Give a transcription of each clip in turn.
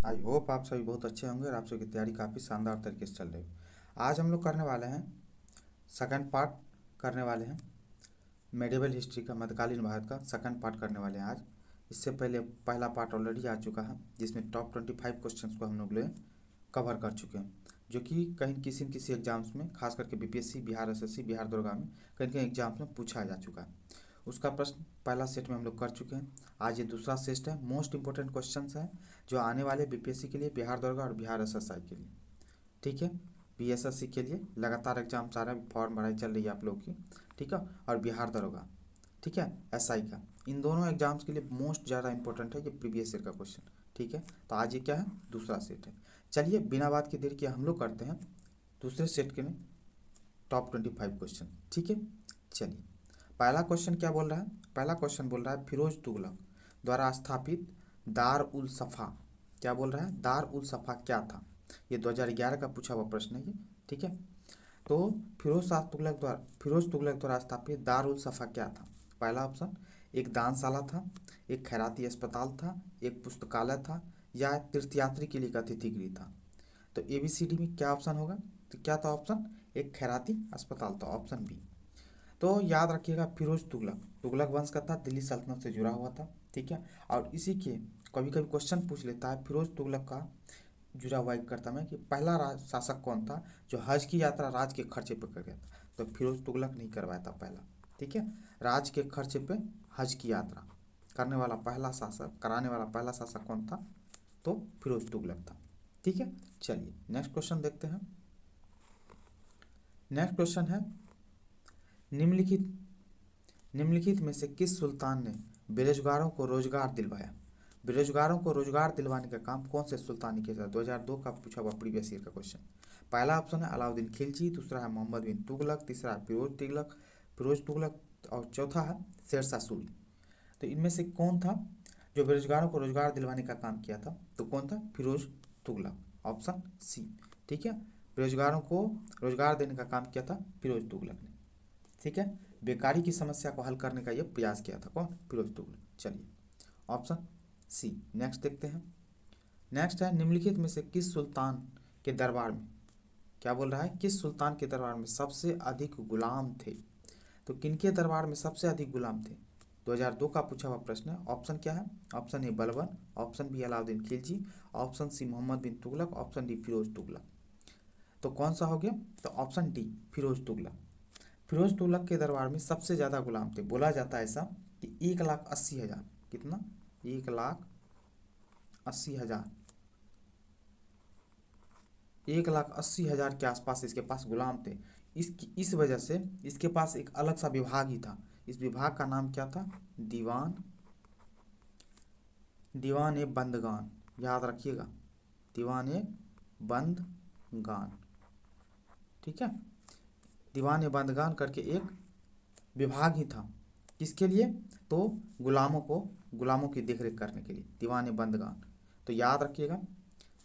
I hope आप सभी बहुत अच्छे होंगे और आप सभी की तैयारी काफ़ी शानदार तरीके से चल रही है। आज हम लोग करने वाले हैं सेकंड पार्ट करने वाले हैं मेडिवल हिस्ट्री का, मध्यकालीन भारत का सेकंड पार्ट करने वाले हैं आज। इससे पहले पहला पार्ट ऑलरेडी आ चुका है जिसमें टॉप 25 क्वेश्चंस को हम लोग कवर कर चुके हैं, जो कि कहीं किसी न किसी एग्जाम्स में, खास करके बीपीएससी, बिहार एसएससी, बिहार दुर्गा में कहीं कहीं एग्जाम्स में पूछा जा चुका है। उसका प्रश्न पहला सेट में हम लोग कर चुके हैं। आज ये दूसरा सेट है। मोस्ट इंपॉर्टेंट क्वेश्चंस हैं जो आने वाले बीपीएससी के लिए, बिहार दरोगा और बिहार एसएसआई के लिए, ठीक है, बीएसएससी के लिए लगातार एग्जाम आ रहा है, फॉर्म भराई चल रही है आप लोग की, ठीक है, और बिहार दरोगा, ठीक है, एसआई का, इन दोनों एग्जाम्स के लिए मोस्ट ज़्यादा इंपॉर्टेंट है ये प्रीवियस ईयर का क्वेश्चन, ठीक है। तो आज ये क्या है, दूसरा सेट है। चलिए बिना बात की देर किए हम लोग करते हैं दूसरे सेट के टॉप 25 क्वेश्चन, ठीक है। चलिए पहला क्वेश्चन क्या बोल रहा है, पहला क्वेश्चन बोल रहा है फिरोज तुगलक द्वारा स्थापित दार उल सफ़ा, क्या बोल रहा है, दार उल सफ़ा क्या था। ये 2011 का पूछा हुआ प्रश्न है ये, ठीक है। तो फिरोज तुगलक द्वारा स्थापित दार उल सफ़ा क्या था। पहला ऑप्शन, एक दानशाला था, एक खैराती अस्पताल था, एक पुस्तकालय था, या तीर्थयात्री के लिए एक अतिथि गृह था। तो ABCD में क्या ऑप्शन होगा, तो क्या था ऑप्शन, एक खैराती अस्पताल था, ऑप्शन बी। तो याद रखिएगा फिरोज तुगलक तुगलक वंश का था, दिल्ली सल्तनत से जुड़ा हुआ था, ठीक है। और इसी के कभी कभी क्वेश्चन पूछ लेता है फिरोज तुगलक का जुड़ा हुआ एक करता मैं कि पहला शासक कौन था जो हज की यात्रा राज के खर्चे पर कर गया था। तो फिरोज तुगलक नहीं करवाया था पहला, ठीक है। राज के खर्चे पे हज की यात्रा करने वाला पहला शासक, कराने वाला पहला शासक कौन था, तो फिरोज तुगलक था, ठीक है। चलिए नेक्स्ट क्वेश्चन देखते हैं। नेक्स्ट क्वेश्चन है, निम्नलिखित में से किस सुल्तान ने बेरोजगारों को रोजगार दिलवाया। बेरोजगारों को रोजगार दिलवाने का काम कौन से सुल्तान ने किया था। 2002 का पूछा हुआ प्रीवियस ईयर का क्वेश्चन। पहला ऑप्शन है अलाउद्दीन खिलजी, दूसरा है मोहम्मद बिन तुगलक, तीसरा है फिरोज तुगलक और चौथा है शेरशाह सूरी। तो इनमें से कौन था जो बेरोजगारों को रोजगार दिलवाने का काम किया था, तो कौन था, फिरोज तुगलक, ऑप्शन सी, ठीक है। बेरोजगारों को रोजगार देने का काम किया था फिरोज तुगलक ने, ठीक है। बेकारी की समस्या को हल करने का ये प्रयास किया था, कौन, फिरोज तुगलक। चलिए ऑप्शन सी। नेक्स्ट देखते हैं। नेक्स्ट है निम्नलिखित में से किस सुल्तान के दरबार में, क्या बोल रहा है, किस सुल्तान के दरबार में सबसे अधिक गुलाम थे। तो किनके दरबार में सबसे अधिक गुलाम थे, 2002 का पूछा हुआ प्रश्न है। ऑप्शन क्या है, option A Balban, option B Alauddin Khilji, option C Mohammad bin Tughlaq, option D Firoz Tughlaq. तो कौन सा हो गया, तो ऑप्शन डी फिरोज तुगलक। फिरोज तुगलक के दरबार में सबसे ज़्यादा गुलाम थे। बोला जाता है ऐसा कि 1,80,000, कितना, 1,80,000, 1,80,000 के आसपास इसके पास गुलाम थे। इस वजह से इसके पास एक अलग सा विभाग ही था। इस विभाग का नाम क्या था, दीवान ए बंदगान, याद रखिएगा, दीवान ए बंदगान, ठीक है। दीवान ए बंदगान करके एक विभाग ही था, किसके लिए, तो गुलामों की देखरेख करने के लिए, दीवान ए बंदगान। तो याद रखिएगा,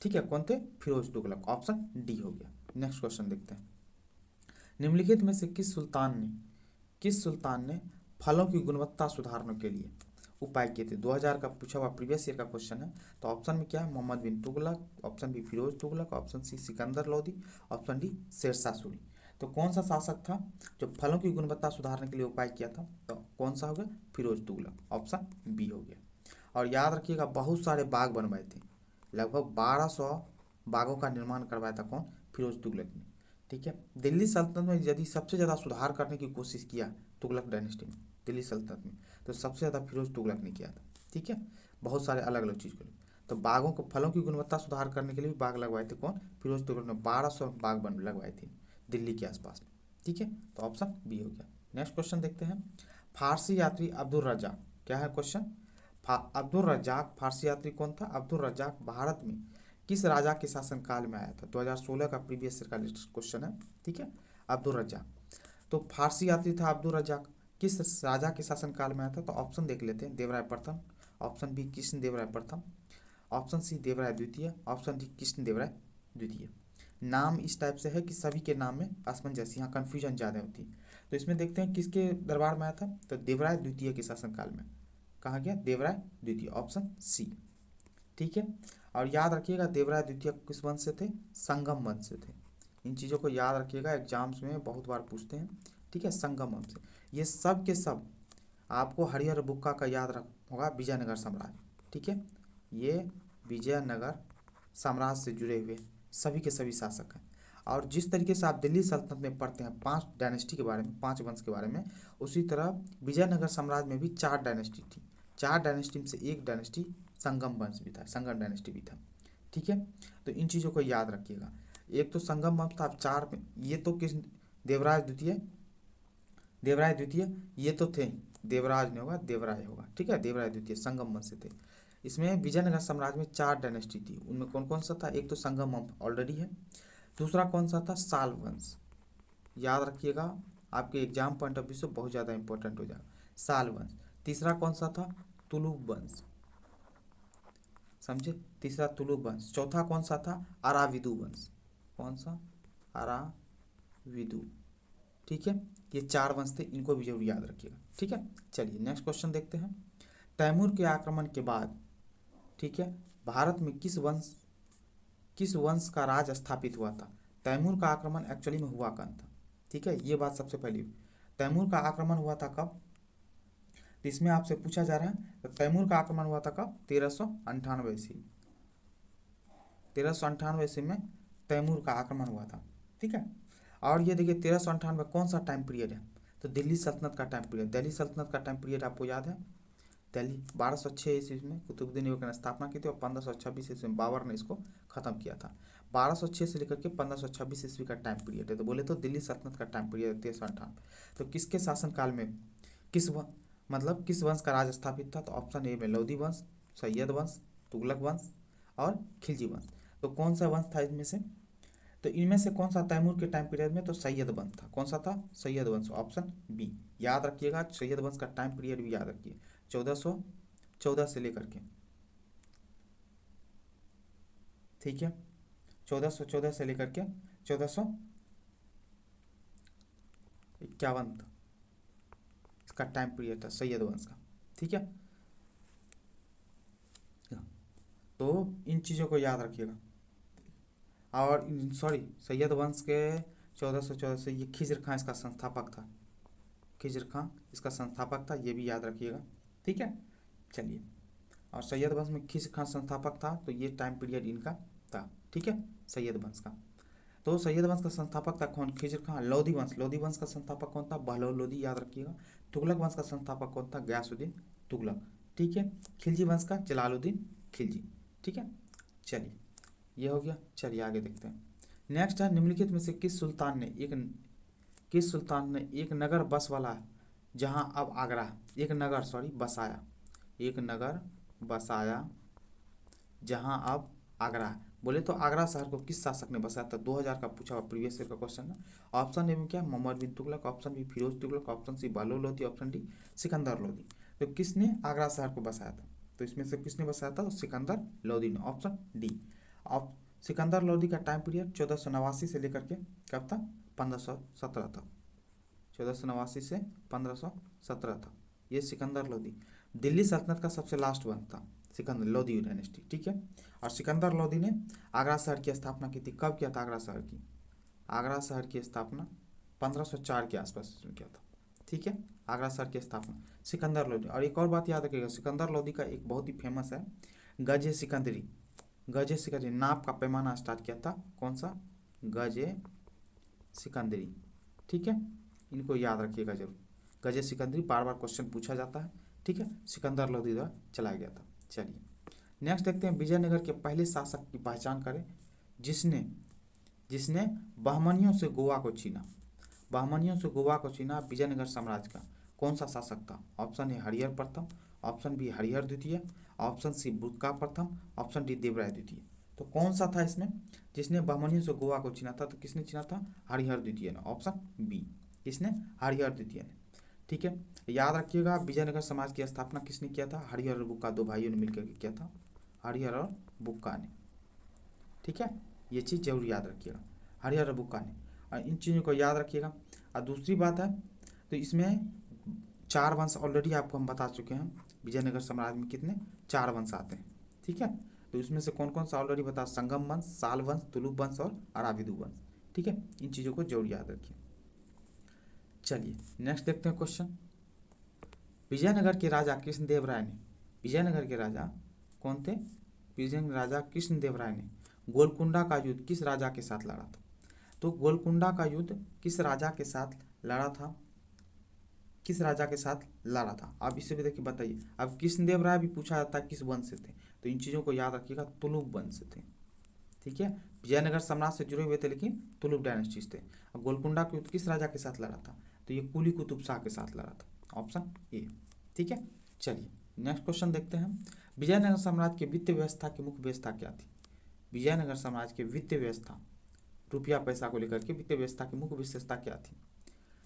ठीक है। कौन थे, फिरोज तुगलक, ऑप्शन डी हो गया। नेक्स्ट क्वेश्चन देखते हैं। निम्नलिखित में से किस सुल्तान ने फलों की गुणवत्ता सुधारने के लिए उपाय किए थे। 2000 का पूछा हुआ प्रीवियस ईयर का क्वेश्चन है। तो ऑप्शन में क्या है, Mohammad bin Tughlaq, option B Firoz Tughlaq, option C Sikandar Lodi, option D Shershah Suri. तो कौन सा शासक था जो फलों की गुणवत्ता सुधारने के लिए उपाय किया था, तो कौन सा हो गया, फिरोज तुगलक, ऑप्शन बी हो गया। और याद रखिएगा बहुत सारे बाग बनवाए थे, लगभग 1200 बागों का निर्माण करवाया था, कौन, फिरोज तुगलक ने, ठीक है। दिल्ली सल्तनत में यदि सबसे ज़्यादा सुधार करने की कोशिश किया तुगलक डायनेस्टी में, दिल्ली सल्तनत में, तो सबसे ज़्यादा फिरोज तुगलक ने किया था, ठीक है। बहुत सारे अलग अलग चीज़ के लिए, तो बागों को, फलों की गुणवत्ता सुधार करने के लिए भी बाग लगवाए थे, कौन, फिरोज तुगलक ने 1200 बाग बन लगवाए थे दिल्ली के आसपास में, ठीक है। तो ऑप्शन बी हो गया। नेक्स्ट क्वेश्चन देखते हैं। फारसी यात्री अब्दुल रज्जाक, क्या है क्वेश्चन, अब्दुल रज्जाक फारसी यात्री कौन था। अब्दुल रज्जाक भारत में किस राजा के शासनकाल में आया था। 2016 का प्रीवियस ईयर का क्वेश्चन है, ठीक है। अब्दुल रज्जाक, तो फारसी यात्री था अब्दुल रज्जाक, किस राजा के शासनकाल में आया था। तो ऑप्शन देख लेते हैं, देवराय प्रथम, ऑप्शन बी कृष्ण देवराय प्रथम, ऑप्शन सी देवराय द्वितीय, ऑप्शन डी कृष्ण देवराय द्वितीय। नाम इस टाइप से है कि सभी के नाम में असमंजस, यहाँ कन्फ्यूजन ज़्यादा होती है। तो इसमें देखते हैं किसके दरबार में आया था, तो देवराय द्वितीय के शासनकाल में। कहा गया, देवराय द्वितीय, ऑप्शन सी, ठीक है। और याद रखिएगा देवराय द्वितीय किस वंश से थे, संगम वंश से थे। इन चीज़ों को याद रखिएगा, एग्जाम्स में बहुत बार पूछते हैं, ठीक है, संगम वंश से। ये सब के सब आपको हरिहर बुक्का का याद रख होगा, विजयनगर साम्राज्य, ठीक है, ये विजयनगर साम्राज्य से जुड़े हुए सभी के सभी शासक हैं। और जिस तरीके से आप दिल्ली सल्तनत में पढ़ते हैं 5 डायनेस्टी के बारे में, 5 वंश के बारे में, उसी तरह विजयनगर साम्राज्य में भी 4 डायनेस्टी थी। 4 डायनेस्टी में से एक डायनेस्टी संगम वंश भी था, संगम डायनेस्टी भी था, ठीक है। तो इन चीज़ों को याद रखिएगा। एक तो संगम वंश था, 4 में ये तो किस, देवराय द्वितीय, देवराय द्वितीय ये तो थे, देवराज नहीं होगा, देवराय होगा, ठीक है। देवराय द्वितीय संगम वंश से थे। इसमें विजयनगर साम्राज्य में 4 डायनेस्टी थी, उनमें कौन कौन सा था, एक तो संगम वंश ऑलरेडी है, दूसरा कौन सा था, साल वंश, याद रखिएगा, आपके एग्जाम पॉइंट ऑफ व्यू से बहुत ज़्यादा इंपॉर्टेंट हो जाएगा, साल वंश। तीसरा कौन सा था, तुलुक वंश, समझे, तीसरा तुलुक वंश। चौथा कौन सा था, अराविदु वंश, कौन सा, अराविदु, ठीक है। ये 4 वंश थे, इनको भी जरूर याद रखिएगा, ठीक है। चलिए नेक्स्ट क्वेश्चन देखते हैं। तैमूर के आक्रमण के बाद, ठीक है, भारत में किस वंश का राज स्थापित हुआ था। तैमूर का आक्रमण एक्चुअली में हुआ कब था, ठीक है, ये बात सबसे पहली। तैमूर का आक्रमण हुआ था कब, तो इसमें आपसे पूछा जा रहा है, तो तैमूर का आक्रमण हुआ था कब, 1398 ईस्वी, 1398 ईस्वी में तैमूर का आक्रमण हुआ था, ठीक है। और ये देखिए 1398 कौन सा टाइम पीरियड है, तो दिल्ली सल्तनत का टाइम पीरियड। दिल्ली सल्तनत का टाइम पीरियड आपको याद है, दिल्ली 1206 ईस्वी में कुतुबुद्दीन ऐबक ने स्थापना की थी और 1526 ईस्वी में बाबर ने इसको खत्म किया था। 1206 से लेकर के 1526 ईस्वी का टाइम पीरियड है, तो बोले तो दिल्ली सल्तनत का टाइम पीरियड 1398। तो किसके शासनकाल में किस वंश का राज स्थापित था, तो ऑप्शन ए में लोधी वंश, सैयद वंश, तुगलक वंश और खिलजी वंश। तो कौन सा वंश था इनमें से, तो इनमें से कौन सा तैमूर के टाइम पीरियड में, तो सैयद वंश था। कौन सा था, सैयद वंश, ऑप्शन बी, याद रखिएगा। सैयद वंश का टाइम पीरियड भी याद रखिए, 1414 से लेकर के, ठीक है, 1414 से लेकर के 1451 इसका टाइम पीरियड था सैयद वंश का, ठीक है। तो इन चीज़ों को याद रखिएगा। और सॉरी, सैयद वंश के 1414 से ये खिजर खां इसका संस्थापक था, खिजर खां इसका संस्थापक था, ये भी याद रखिएगा, ठीक है। चलिए, और सैयद वंश में खिजर खां संस्थापक था, तो ये टाइम पीरियड इनका था, ठीक है, सैयद वंश का। तो सैयद वंश का संस्थापक था कौन, खिजर खां। लोधी वंश का संस्थापक कौन था, बहलोल लोधी, याद रखिएगा। तुगलक वंश का संस्थापक कौन था, गयासुद्दीन तुगलक, ठीक है। खिलजी वंश का जलालुद्दीन खिलजी, ठीक है। चलिए ये हो गया, चलिए आगे देखते हैं। नेक्स्ट है, निम्नलिखित में से किस सुल्तान ने एक नगर बसवाला जहां अब आगरा, एक नगर बसाया जहां अब आगरा है। बोले तो आगरा शहर को किस शासक ने बसाया था, 2000 का पूछा हुआ प्रीवियस ईयर का क्वेश्चन है। ऑप्शन ए में क्या, Mohammad bin Tughlaq, option B Firoz Tughlaq, option C Bahlol Lodhi, option D Sikandar Lodhi. तो किसने आगरा शहर को बसाया था, तो इसमें से किसने बसाया था, तो सिकंदर लोधी ने, ऑप्शन डी। अब सिकंदर लोधी का टाइम पीरियड 1489 से लेकर के कब तक, 1517 तक, 1489 से 1517 तक, ये सिकंदर लोधी। दिल्ली सल्तनत का सबसे लास्ट वंश था सिकंदर लोधी डायनेस्टी, ठीक है। और सिकंदर लोधी ने आगरा शहर की स्थापना की थी, कब किया था आगरा शहर की स्थापना 1504 के आसपास किया था, ठीक है, आगरा शहर की स्थापना सिकंदर लोधी। और एक और बात याद रखिएगा, सिकंदर लोधी का एक बहुत ही फेमस है गजे सिकंदरी, नाप का पैमाना स्टार्ट किया था, कौन सा, गजे सिकंदरी, ठीक है। इनको याद रखिएगा जरूर, गजे सिकंदरी बार बार क्वेश्चन पूछा जाता है, ठीक है, सिकंदर लोधी द्वारा चलाया गया था। चलिए नेक्स्ट देखते हैं, विजयनगर के पहले शासक की पहचान करें जिसने बहमनियों से गोवा को छीना। विजयनगर साम्राज्य का कौन सा शासक था, ऑप्शन ए हरिहर प्रथम, ऑप्शन बी हरिहर द्वितीय, ऑप्शन सी बुक्का प्रथम, ऑप्शन डी देवराय द्वितीय। तो कौन सा था इसमें जिसने बहमनियों से गोवा को छीना था, तो किसने छीना था, हरिहर द्वितीय ने, ऑप्शन बी, किसने, हरिहर द्वितीय ने, ठीक है। याद रखिएगा, विजयनगर समाज की स्थापना किसने किया था, हरिहर और बुक्का, 2 भाइयों ने मिलकर के किया था, हरिहर और बुक्का ने, ठीक है। ये चीज़ जरूर याद रखिएगा, हरिहर और बुक्का ने, और इन चीज़ों को याद रखिएगा। और दूसरी बात है, तो इसमें 4 वंश ऑलरेडी आपको हम बता चुके हैं, विजयनगर साम्राज्य में कितने 4 वंश आते हैं, ठीक है। तो इसमें से कौन कौन सा ऑलरेडी बता, संगम वंश, साल वंश, तुलुप वंश और अराविदु वंश। ठीक है, इन चीज़ों को जरूर याद रखिए। चलिए नेक्स्ट देखते हैं क्वेश्चन। विजयनगर के राजा कृष्णदेव राय ने, विजयनगर के राजा कौन थे, विजयनगर राजा कृष्णदेव राय ने गोलकुंडा का युद्ध किस राजा के साथ लड़ा था। तो गोलकुंडा का युद्ध किस राजा के साथ लड़ा था, किस राजा के साथ लड़ा था। अब इसे भी देखिए बताइए। अब कृष्णदेव राय भी पूछा जाता है किस वंश से थे, तो इन चीज़ों को याद रखिएगा, तुलुप वंश से थे। ठीक है, विजयनगर सम्राट से जुड़े हुए थे लेकिन तुलुप डायनेस्टी थे। अब गोलकुंडा का युद्ध किस राजा के साथ लड़ा था, तो ये कुली कुतुब शाह के साथ लड़ा था, ऑप्शन ए। ठीक है, चलिए नेक्स्ट क्वेश्चन देखते हैं। विजयनगर साम्राज्य की वित्तीय व्यवस्था की मुख्य व्यवस्था क्या थी। विजयनगर साम्राज्य की वित्तीय व्यवस्था, रुपया पैसा को लेकर के वित्तीय व्यवस्था की मुख्य विशेषता क्या थी।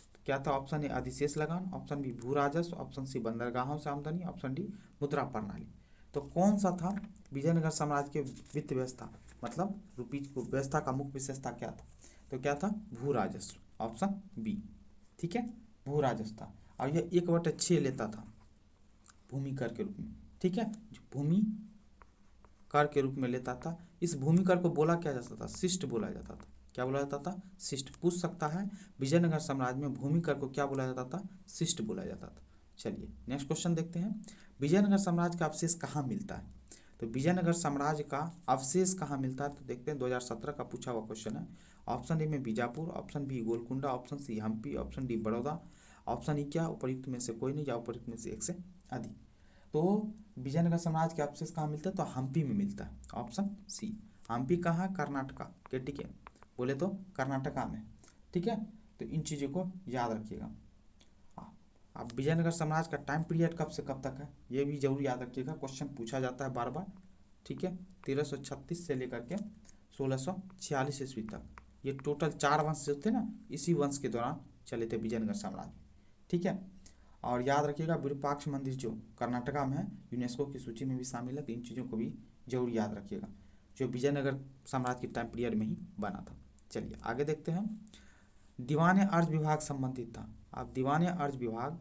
तो क्या था, ऑप्शन ए अधिशेष लगान, ऑप्शन बी भू राजस्व, ऑप्शन सी बंदरगाहों से आमदनी, ऑप्शन डी मुद्रा प्रणाली। तो कौन सा था विजयनगर साम्राज्य के वित्तीय व्यवस्था, मतलब रुपये व्यवस्था का मुख्य विशेषता क्या था, तो क्या था, भू राजस्व, ऑप्शन बी। ठीक है, भू राजस्व था, और यह 1/6 लेता था भूमि कर के रूप में। ठीक है, भूमि कर के रूप में लेता था। इस भूमि कर को बोला क्या जाता था, शिष्ट बोला जाता था। क्या बोला जाता था, शिष्ट। पूछ सकता है विजयनगर साम्राज्य में भूमि कर को क्या बोला जाता था, शिष्ट बोला जाता था। चलिए नेक्स्ट क्वेश्चन देखते हैं। विजयनगर साम्राज्य का अवशेष कहाँ मिलता है। तो विजयनगर साम्राज्य का अवशेष कहाँ मिलता है, तो देखते हैं 2017 का पूछा हुआ क्वेश्चन है। ऑप्शन ए में Bijapur, option B Golconda, option C Hampi, option D Baroda, option E क्या उपयुक्त में से कोई नहीं, या उपयुक्त में से एक से अधिक। तो विजयनगर साम्राज्य के अवशेष कहाँ मिलता है, तो हम्पी में मिलता है, ऑप्शन सी। हम्पी कहाँ है, कर्नाटका के, ठीक है, बोले तो कर्नाटका में। ठीक है, तो इन चीज़ों को याद रखिएगा। अब विजयनगर साम्राज्य का टाइम पीरियड कब से कब तक है, ये भी जरूर याद रखिएगा, क्वेश्चन पूछा जाता है बार बार। ठीक है, 1336 से लेकर के 1646 ईस्वी तक। ये टोटल 4 वंश जो थे ना, इसी वंश के दौरान चले थे विजयनगर साम्राज्य। ठीक है, और याद रखिएगा विरूपाक्ष मंदिर जो कर्नाटका में है, यूनेस्को की सूची में भी शामिल है, तो इन चीज़ों को भी जरूर याद रखिएगा, जो विजयनगर साम्राज्य के टाइम पीरियड में ही बना था। चलिए आगे देखते हैं। दीवान अर्ज विभाग संबंधित था। अब दीवान अर्ज विभाग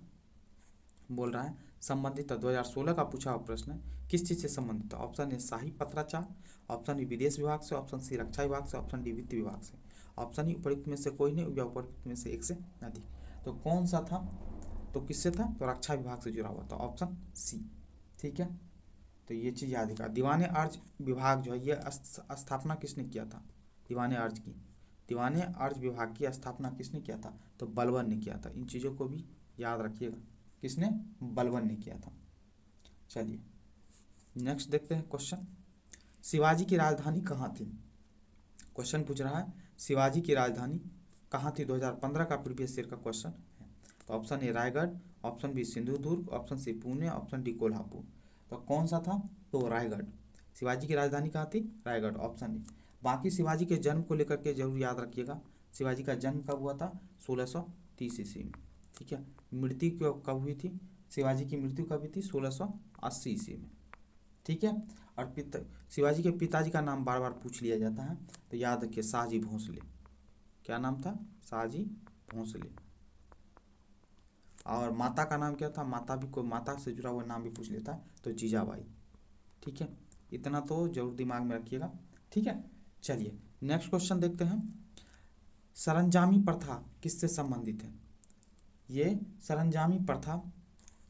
बोल रहा है संबंधित था, 2016 का पूछा हुआ प्रश्न है, किस चीज़ से संबंधित था। ऑप्शन ए शाही पत्राचार, ऑप्शन बी विदेश विभाग से, ऑप्शन सी रक्षा विभाग से, ऑप्शन डी वित्त विभाग से, ऑप्शन ई उपयुक्त में से कोई नहीं, या उपयुक्त में से एक से अधिक। तो कौन सा था, तो किससे था, तो रक्षा विभाग से जुड़ा हुआ था, ऑप्शन सी। ठीक है, तो ये चीज़ याद रखा। दीवान अर्ज विभाग जो है ये स्थापना किसने किया था, दीवान अर्ज की, दीवान अर्ज विभाग की स्थापना किसने किया था, तो बलबन ने किया था। इन चीज़ों को भी याद रखिएगा, किसने, बलबन ने किया था। चलिए नेक्स्ट देखते हैं क्वेश्चन। शिवाजी की राजधानी कहाँ थी। क्वेश्चन पूछ रहा है शिवाजी की राजधानी कहाँ थी, 2015 का प्रीवियस ईयर का क्वेश्चन है। तो option A Raigad, option B Sindhudurg, option C Pune, option D Kolhapur. तो कौन सा था, तो रायगढ़। शिवाजी की राजधानी कहाँ थी, रायगढ़, ऑप्शन डी। बाकी शिवाजी के जन्म को लेकर के जरूर याद रखिएगा। शिवाजी का जन्म कब हुआ था, 1630 ईस्वी में। ठीक है, मृत्यु कब हुई थी, शिवाजी की मृत्यु कब हुई थी, 1680 ईस्वी में। ठीक है, और शिवाजी के पिताजी का नाम बार बार पूछ लिया जाता है, तो याद रखिए शाहजी भोंसले। क्या नाम था, शाहजी भोंसले। और माता का नाम क्या था, माता भी, कोई माता से जुड़ा हुआ नाम भी पूछ लेता है, तो जीजाबाई। ठीक है, इतना तो जरूर दिमाग में रखिएगा। ठीक है, चलिए नेक्स्ट क्वेश्चन देखते हैं। सरंजामी प्रथा किससे संबंधित है। ये सरंजामी प्रथा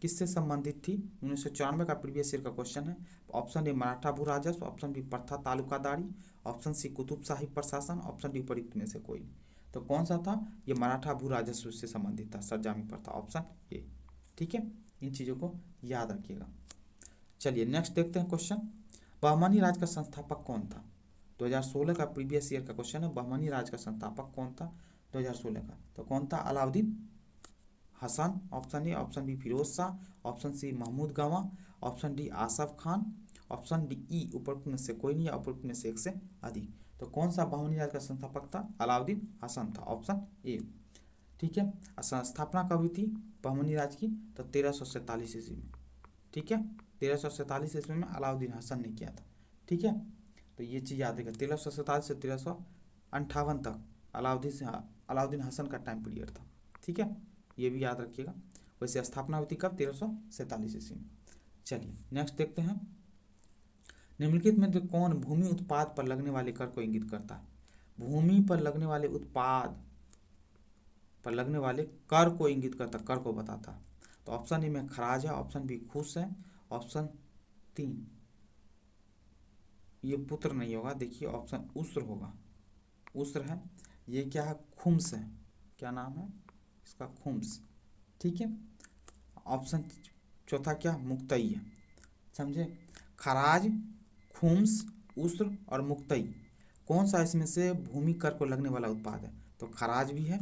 किससे संबंधित थी, 1994 का प्रीवियस ईयर का क्वेश्चन है। ऑप्शन ए मराठा भू राजस्व, ऑप्शन बी प्रथा तालुकादारी, ऑप्शन सी कुतुबशाही प्रशासन, ऑप्शन डी उपयुक्त में से कोई। तो कौन सा था, ये मराठा भू राजस्व से संबंधित था सरंजामी प्रथा, ऑप्शन ए। ठीक है, इन चीज़ों को याद रखिएगा। चलिए नेक्स्ट देखते हैं क्वेश्चन। बहमनी राज का संस्थापक कौन था, 2016 का प्रीवियस ईयर का क्वेश्चन है। बहमनी राज का संस्थापक कौन था 2016 का, तो कौन था, Alauddin Hasan, option A, option B Firoz Shah, option C Mahmud Gawan, option D Asaf Khan, option D E उपयुक्त में से कोई नहीं, या उपयुक्त में से एक से अधिक। तो कौन सा बहमनी राज का संस्थापक था, अलाउद्दीन हसन था, ऑप्शन ए। ठीक है, स्थापना कब हुई थी बहमनी राज की, तो 1347 ईस्वी में। ठीक है, 1347 ईस्वी में अलाउद्दीन हसन ने किया था। ठीक है, तो ये चीज़ याद रखिएगा, 1347 से 1358 तक अलाउद्दीन हसन का टाइम पीरियड था। ठीक है, ये भी याद रखिएगा। वैसे स्थापना हुई थी कब, 1347 ईस्वी में। चलिए नेक्स्ट देखते हैं। निम्नलिखित में से कौन भूमि उत्पाद पर लगने वाले कर को इंगित करता है? भूमि पर लगने वाले उत्पाद पर लगने वाले कर को इंगित करता, कर को बताता। तो ऑप्शन ए में खराज है, ऑप्शन बी खुश है, ऑप्शन 3 ये पुत्र नहीं होगा, देखिए ऑप्शन उस्र होगा, उस्र है। ये क्या है? खुम्स है। क्या नाम है इसका? खुम्स। ठीक है। ऑप्शन चौथा क्या? मुक्तई है। समझे? खराज, खुम्स, उस्र और मुक्तई, कौन सा इसमें से भूमि कर को लगने वाला उत्पाद है? तो खराज भी है,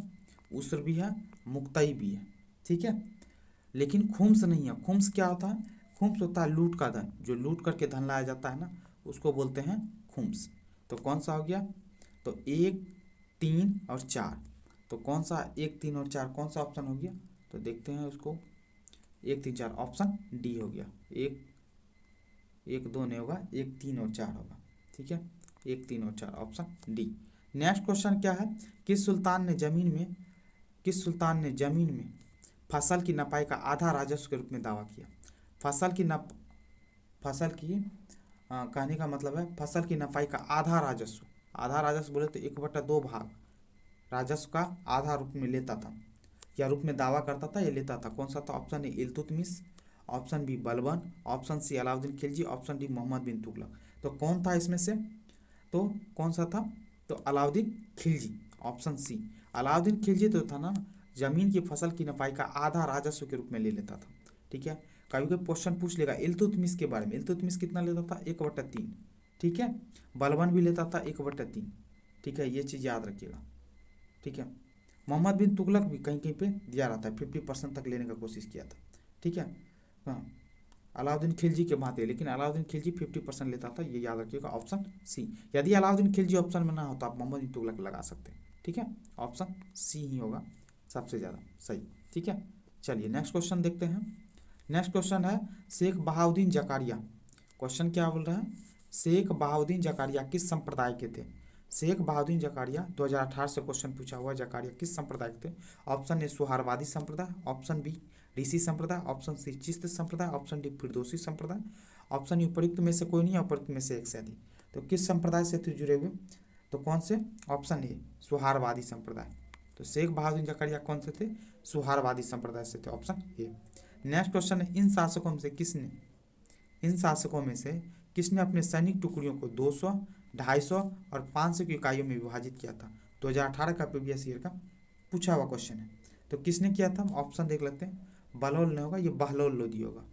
उस्र भी है, मुक्तई भी है। ठीक है। लेकिन खुम्स नहीं है। खुम्स क्या होता है? खुम्स होता है लूट का धन, जो लूट करके धन लाया जाता है ना, उसको बोलते हैं खुम्स। तो कौन सा हो गया? तो 1, 3 और 4। तो कौन सा 1, 3 और 4 कौन सा ऑप्शन हो गया? तो देखते हैं उसको। 1, 3, 4 ऑप्शन डी हो गया। 1, 2 नहीं होगा, 1, 3 और 4 होगा। ठीक है, 1, 3 और 4 ऑप्शन डी। नेक्स्ट क्वेश्चन क्या है? किस सुल्तान ने जमीन में फसल की नपाई का आधा राजस्व के रूप में दावा किया? कहने का मतलब है फसल की नपाई का आधा राजस्व। आधा राजस्व बोले तो 1/2 भाग राजस्व का आधा रूप में लेता था, या रूप में दावा करता था, या लेता था। कौन सा था? Option A Iltutmish, option B Balban, option C Alauddin Khilji, option D Mohammad bin Tughlaq. तो कौन था इसमें से? तो कौन सा था? तो अलाउद्दीन खिलजी, ऑप्शन सी। अलाउद्दीन खिलजी तो था ना, जमीन की फसल की नपाई का आधा राजस्व के रूप में ले लेता था। ठीक है। कभी कोई क्वेश्चन पूछ लेगा इल्तुतमिश के बारे में। इल्तुतमिश कितना लेता था? 1/3। ठीक है। बलबन भी लेता था 1/3। ठीक है, ये चीज़ याद रखिएगा। ठीक है। मोहम्मद बिन तुगलक भी कहीं कहीं पे दिया रहता है, 50% तक लेने का कोशिश किया था। ठीक है। हाँ, अलाउद्दीन खिलजी के भांति, लेकिन अलाउद्दीन खिलजी 50% लेता था, ये याद रखिएगा, ऑप्शन सी। यदि अलाउद्दीन खिलजी ऑप्शन में ना हो तो आप मोहम्मद बिन तुगलक लगा सकते हैं। ठीक है, ऑप्शन सी ही होगा सबसे ज़्यादा सही। ठीक है, चलिए नेक्स्ट क्वेश्चन देखते हैं। नेक्स्ट क्वेश्चन है शेख बहाउद्दीन जकारिया। क्वेश्चन क्या बोल रहा है? शेख बहाउद्दीन जकारिया किस संप्रदाय के थे? शेख बहाउद्दीन जकारिया 2018 से क्वेश्चन पूछा हुआ। जकारिया किस संप्रदाय के थे? ऑप्शन ए सुहारवादी संप्रदाय, ऑप्शन बी ऋषि संप्रदाय, ऑप्शन सी चिश्त संप्रदाय, ऑप्शन डी फिरदौसी संप्रदाय, ऑप्शन ई उपयुक्त में से कोई नहीं, उपयुक्त में से एक से अधिक। तो किस संप्रदाय से थे जुड़े हुए? तो कौन से? ऑप्शन ए सुहारवादी संप्रदाय। तो शेख बहाउद्दीन जकारिया कौन से थे? सुहारवादी संप्रदाय से थे, ऑप्शन ए। नेक्स्ट क्वेश्चन है इन शासकों में से किसने अपने सैनिक टुकड़ियों को 200, 250 और 500 की इकाइयों में विभाजित किया था? 2018 का प्रीवियस ईयर का पूछा हुआ क्वेश्चन है। तो किसने किया था? ऑप्शन देख लेते हैं। बहलोल नहीं होगा, ये बहलोल लोदी होगा।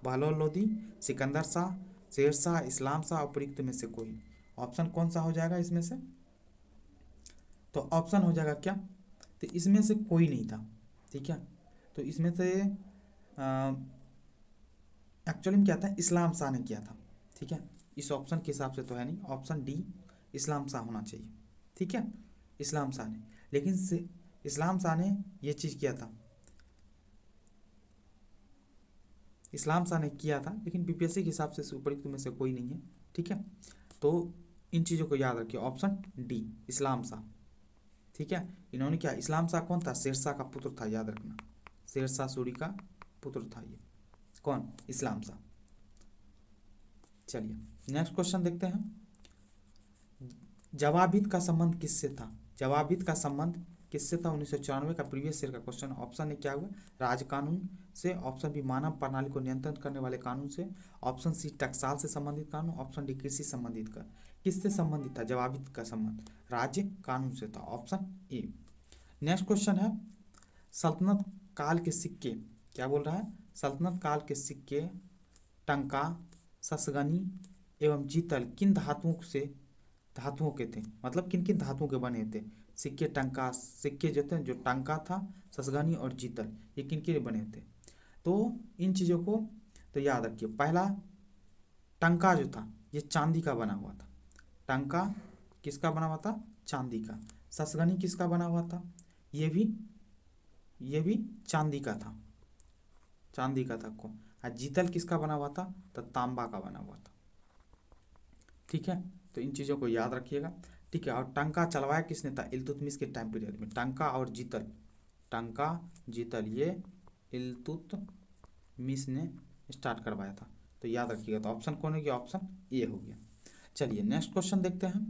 बहलोल लोदी, सिकंदर शाह, शेर शाह, इस्लाम शाह, उपयुक्त में से कोई। ऑप्शन कौन सा हो जाएगा इसमें से? तो ऑप्शन हो जाएगा क्या? तो इसमें से कोई नहीं था। ठीक है, तो इसमें से एक्चुअली में क्या था? इस्लाम शाह ने किया था। ठीक है, इस ऑप्शन के हिसाब से तो है नहीं, ऑप्शन डी इस्लाम शाह होना चाहिए। ठीक है, इस्लाम शाह ने, लेकिन से इस्लाम शाह ने ये चीज़ किया था, इस्लाम शाह ने किया था, लेकिन बीपीएससी के हिसाब से उपयुक्त में से कोई नहीं है। ठीक है, तो इन चीज़ों को याद रखिए, ऑप्शन डी इस्लाम शाह। ठीक है, इन्होंने क्या? इस्लाम शाह कौन था? शेरशाह का पुत्र था, याद रखना, शेरशाह सूरी का पुत्र था ये। कौन? इस्लाम शाह। चलिए नेक्स्ट क्वेश्चन देखते हैं। जवाबित का संबंध किससे था? जवाबित का संबंध किससे था? 1994 का प्रीवियस ईयर का क्वेश्चन। ऑप्शन ए क्या हुआ? राज कानून से, ऑप्शन बी मानव प्रणाली को नियंत्रण करने वाले कानून से, ऑप्शन सी टकसाल से संबंधित कानून, ऑप्शन डी कृषि संबंधित का। किससे संबंधित था जवाबित का संबंध? राज्य कानून से था, ऑप्शन ए। नेक्स्ट क्वेश्चन है सल्तनत काल के सिक्के, क्या बोल रहा है? सल्तनत काल के सिक्के टंका, ससगनी एवं जीतल किन धातुओं के थे? मतलब किन किन धातुओं के बने थे सिक्के? टंका सिक्के जो थे, जो टंका था, ससगनी और जीतल, ये किन के बने थे? तो इन चीज़ों को तो याद रखिए। पहला टंका जो था ये चांदी का बना हुआ था। टंका किसका बना हुआ था? चांदी का। ससगनी किसका बना हुआ था? ये भी चांदी का था, चांदी का था को। और जीतल किसका बना हुआ था? तो तांबा का बना हुआ था। ठीक है, तो इन चीज़ों को याद रखिएगा। ठीक है, और टंका चलवाया किसने था? इल्तुतमिश के टाइम पीरियड में। टंका और जीतल, टंका जीतल ये इल्तुतमिश ने स्टार्ट करवाया था। तो याद रखिएगा, तो ऑप्शन कौन हो गया, ऑप्शन ए हो गया। चलिए नेक्स्ट क्वेश्चन देखते हैं।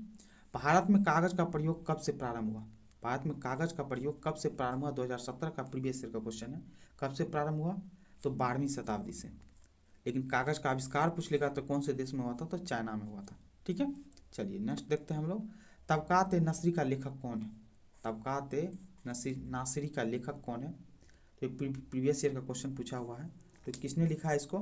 भारत में कागज का प्रयोग कब से प्रारंभ हुआ? भारत में कागज का प्रयोग कब से प्रारंभ हुआ? 2017 का प्रीवियस ईयर का क्वेश्चन है। कब से प्रारंभ हुआ? तो 12वीं शताब्दी से। लेकिन कागज का आविष्कार पूछ लेगा तो कौन से देश में हुआ था? तो चाइना में हुआ था। ठीक है, चलिए नेक्स्ट देखते हैं हम लोग। तबकात नसरी का लेखक कौन है? तबकात नासिरी का लेखक कौन है? तो प्रीवियस ईयर का क्वेश्चन पूछा हुआ है। तो किसने लिखा है इसको?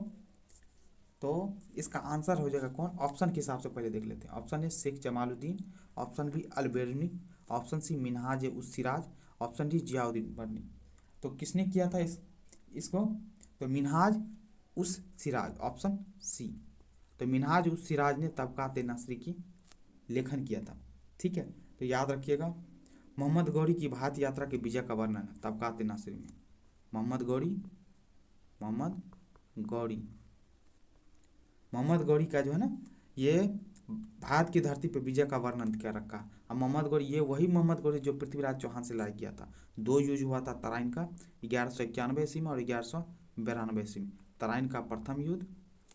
तो इसका आंसर हो जाएगा कौन? ऑप्शन के हिसाब से पहले देख लेते हैं। Option A Sheikh Jamaluddin, option B Alberuni, option C Minhaj us Siraj, option D Ziauddin Barani. तो किसने किया था इसको? तो मिनहाज उस सिराज, ऑप्शन सी। तो मिनहाज उस सिराज ने तबकात नसरी की लेखन किया था। ठीक है, तो याद रखिएगा। मोहम्मद गौरी की भारत यात्रा के विजय का वर्णन है तबकात नसरी में। मोहम्मद गौरी का जो है ना, ये भारत की धरती पर विजय का वर्णन क्या रखा। अब मोहम्मद गौरी, ये वही मोहम्मद गौरी जो पृथ्वीराज चौहान से लड़ाई किया था। 2 युद्ध हुआ था तराइन का, 1191 ईस्वी में और 1192 ईस्वी में। तराइन का प्रथम युद्ध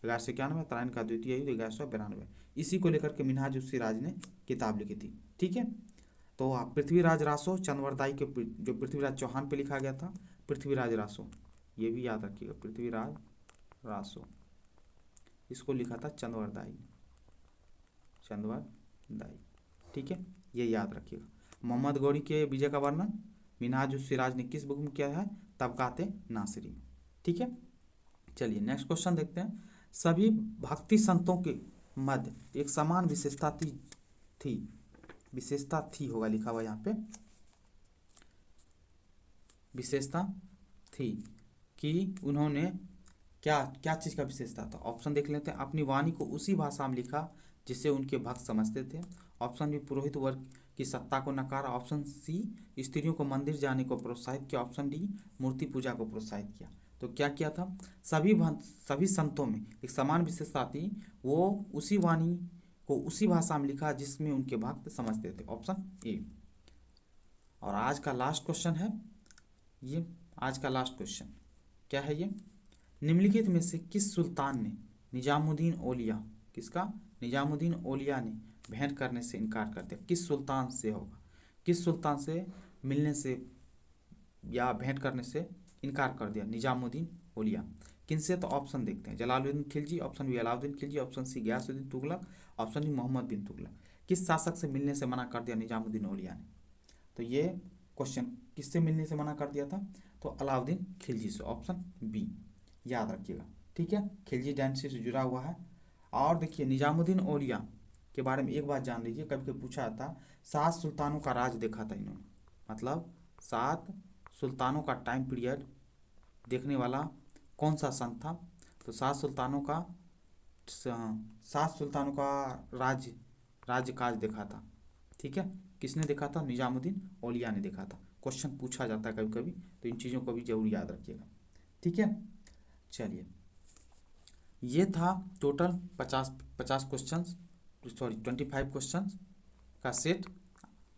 1191, तराइन का द्वितीय युद्ध 1192। इसी को लेकर के मिनहाज उस सिराज ने किताब लिखी थी। ठीक है, तो पृथ्वीराज रासो चंद्रवरदाई के जो पृथ्वीराज चौहान पे लिखा गया था, पृथ्वीराज रासो, ये भी याद रखिएगा, पृथ्वीराज रासो, इसको लिखा था चंद्रवरदाई। ठीक है, ये याद रखिएगा। मोहम्मद गौरी के विजय का वर्णन मिनहाज उस सिराज ने किस बुक में किया है? तबकात नासिरी। ठीक है, चलिए नेक्स्ट क्वेश्चन देखते हैं। सभी भक्ति संतों के मध्य एक समान विशेषता थी होगा लिखा हुआ यहाँ पे, विशेषता थी कि उन्होंने क्या चीज़ का विशेषता था? ऑप्शन देख लेते हैं। अपनी वाणी को उसी भाषा में लिखा जिसे उनके भक्त समझते थे। ऑप्शन बी पुरोहित वर्ग की सत्ता को नकारा। ऑप्शन सी स्त्रियों को मंदिर जाने को प्रोत्साहित किया। ऑप्शन डी मूर्ति पूजा को प्रोत्साहित किया। तो क्या किया था? सभी संतों में एक समान विशेषता थी, वो उसी वाणी को उसी भाषा में लिखा जिसमें उनके भक्त समझते थे। Option A. और आज का लास्ट क्वेश्चन है ये, आज का लास्ट क्वेश्चन क्या है ये? निम्नलिखित में से किस सुल्तान ने निजामुद्दीन औलिया, किसका? निजामुद्दीन औलिया ने भेंट करने से इनकार कर दिया? किस सुल्तान से होगा? किस सुल्तान से मिलने से या भेंट करने से इनकार कर दिया निजामुद्दीन औलिया? किनसे? तो ऑप्शन देखते हैं। Jalaluddin Khilji, option B Alauddin Khilji, option C Ghiyasuddin Tughlaq, option D Mohammad bin Tughlaq. किस शासक से मिलने से मना कर दिया निजामुद्दीन औलिया ने? तो ये क्वेश्चन किससे मिलने से मना कर दिया था? तो अलाउद्दीन खिलजी से, ऑप्शन बी, याद रखिएगा। ठीक है, खिलजी डायनेस्टी से जुड़ा हुआ है। और देखिए निजामुद्दीन औलिया के बारे में एक बात जान लीजिए, कभी कभी पूछा था 7 सुल्तानों का राज देखा था इन्होंने, मतलब 7 सुल्तानों का टाइम पीरियड देखने वाला कौन सा सन था? तो 7 सुल्तानों का राज्यकाज देखा था। ठीक है, किसने देखा था? निजामुद्दीन औलिया ने देखा था। क्वेश्चन पूछा जाता है कभी कभी, तो इन चीज़ों को भी जरूर याद रखिएगा। ठीक है, चलिए ये था टोटल 50 क्वेश्चन, सॉरी 25 क्वेश्चन का सेट,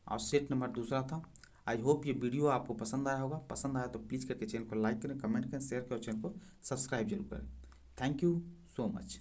और सेट नंबर दूसरा था। आई होप ये वीडियो आपको पसंद आया होगा। पसंद आया तो प्लीज़ करके चैनल को लाइक करें, कमेंट करें, शेयर करें और चैनल को सब्सक्राइब जरूर करें। Thank you so much.